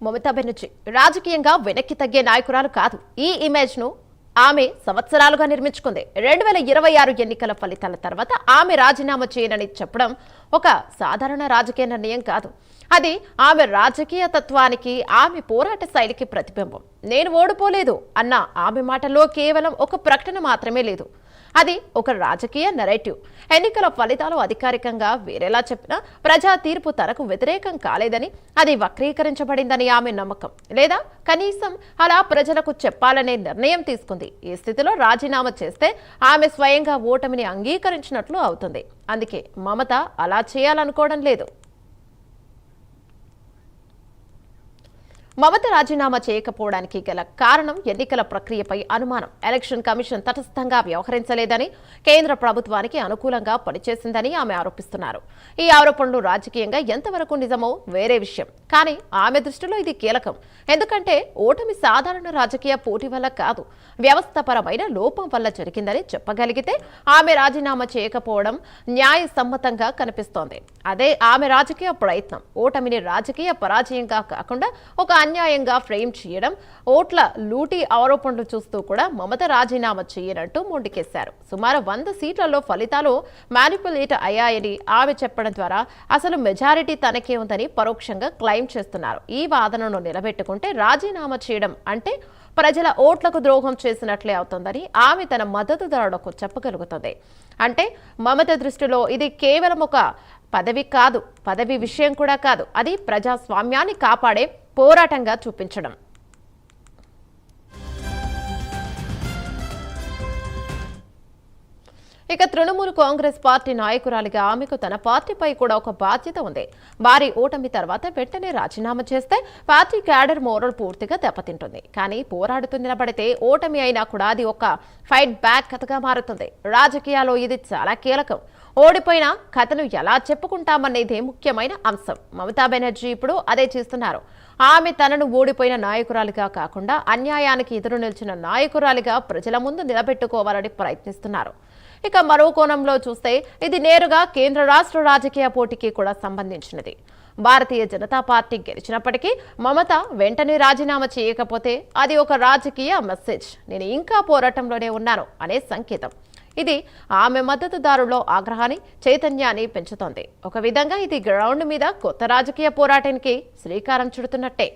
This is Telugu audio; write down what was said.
మమతా బెనర్జీ రాజకీయంగా వెనక్కి తగ్గే నాయకురాలు కాదు. ఈ ఇమేజ్ ను ఆమె సంవత్సరాలుగా నిర్మించుకుంది. 2026 ఎన్నికల ఫలితాల తర్వాత ఆమె రాజీనామా చేయనని చెప్పడం ఒక సాధారణ రాజకీయ నిర్ణయం కాదు. అది ఆమె రాజకీయ తత్వానికి, ఆమె పోరాట శైలికి ప్రతిబింబం. నేను ఓడిపోలేదు అన్న ఆమె మాటలో కేవలం ఒక ప్రకటన మాత్రమే లేదు, అది ఒక రాజకీయ నెరేటివ్. ఎన్నికల ఫలితాలు అధికారికంగా వేరేలా చెప్పినా ప్రజా తీర్పు తనకు వ్యతిరేకం కాలేదని, అది వక్రీకరించబడిందని ఆమె నమ్మకం, లేదా కనీసం అలా ప్రజలకు చెప్పాలనే నిర్ణయం తీసుకుంది. ఈ స్థితిలో రాజీనామా చేస్తే ఆమె స్వయంగా ఓటమిని అంగీకరించినట్లు అవుతుంది. అందుకే మమత అలా చేయాలనుకోవడం లేదు. మమత రాజీనామా చేయకపోవడానికి గల కారణం ఎన్నికల ప్రక్రియపై అనుమానం. ఎలక్షన్ కమిషన్ తటస్థంగా వ్యవహరించలేదని, కేంద్ర ప్రభుత్వానికి అనుకూలంగా పనిచేసిందని ఆమె ఆరోపిస్తున్నారు. ఈ ఆరోపణలు రాజకీయంగా ఎంతవరకు నిజమో వేరే విషయం, కానీ ఆమె దృష్టిలో ఇది కీలకం. ఎందుకంటే ఓటమి సాధారణ రాజకీయ పోటీ వల్ల కాదు, వ్యవస్థపరమైన లోపం వల్ల జరిగిందని చెప్పగలిగితే ఆమె రాజీనామా చేయకపోవడం న్యాయసమ్మతంగా కనిపిస్తోంది. అదే ఆమె రాజకీయ ప్రయత్నం. ఓటమిని రాజకీయ పరాజయంగా కాకుండా ఒక అన్యాయంగా ఫ్రేమ్ చేయడం. ఓట్ల లూటీ ఆరోపణలు చూస్తూ కూడా మమత రాజీనామా చేయనట్టు మొండికేశారు. సుమారు 100 సీట్లలో ఫలితాలు మ్యానిపులేట్ అయ్యాయని ఆమె చెప్పడం ద్వారా అసలు మెజారిటీ తనకే ఉందని పరోక్షంగా క్లెయిమ్ చేస్తున్నారు. ఈ వాదనను నిలబెట్టుకుంటే రాజీనామా చేయడం అంటే ప్రజల ఓట్లకు ద్రోహం చేసినట్లే అవుతుందని ఆమె తన మద్దతుదారులకు చెప్పగలుగుతుంది. అంటే మమత దృష్టిలో ఇది కేవలం ఒక పదవి కాదు, పదవి విషయం కూడా కాదు, అది ప్రజాస్వామ్యాన్ని కాపాడే పోరాటంగా చూపించడం. ఇక తృణమూల్ కాంగ్రెస్ పార్టీ నాయకురాలిగా ఆమెకు తన పార్టీపై కూడా ఒక బాధ్యత ఉంది. భారీ ఓటమి తర్వాత వెంటనే రాజీనామా చేస్తే పార్టీ క్యాడర్ మోరల్ పూర్తిగా దెబ్బతింటుంది. కానీ పోరాడుతూ నిలబడితే ఓటమి అయినా కూడా అది ఒక ఫైట్ బ్యాక్ కథగా మారుతుంది. రాజకీయాల్లో ఇది చాలా కీలకం. ఓడిపోయిన కథను ఎలా చెప్పుకుంటామనేదే ముఖ్యమైన అంశం. మమతా బెనర్జీ ఇప్పుడు అదే చేస్తున్నారు. ఆమె తనను ఓడిపోయిన నాయకురాలిగా కాకుండా అన్యాయానికి ఎదురు నిలిచిన నాయకురాలిగా ప్రజల ముందు నిలబెట్టుకోవాలని ప్రయత్నిస్తున్నారు. ఇక మరో కోణంలో చూస్తే ఇది నేరుగా కేంద్ర రాష్ట్ర రాజకీయ పోటీకి కూడా సంబంధించినది. భారతీయ జనతా పార్టీ గెలిచినప్పటికీ మమత వెంటనే రాజీనామా చేయకపోతే అది ఒక రాజకీయ మెసేజ్. నేను ఇంకా పోరాటంలోనే ఉన్నాను అనే సంకేతం. ఇది ఆమె మద్దతుదారుల్లో ఆగ్రహాన్ని, చైతన్యాన్ని పెంచుతోంది. ఒక విధంగా ఇది గ్రౌండ్ మీద కొత్త రాజకీయ పోరాటానికి శ్రీకారం చుడుతున్నట్టే.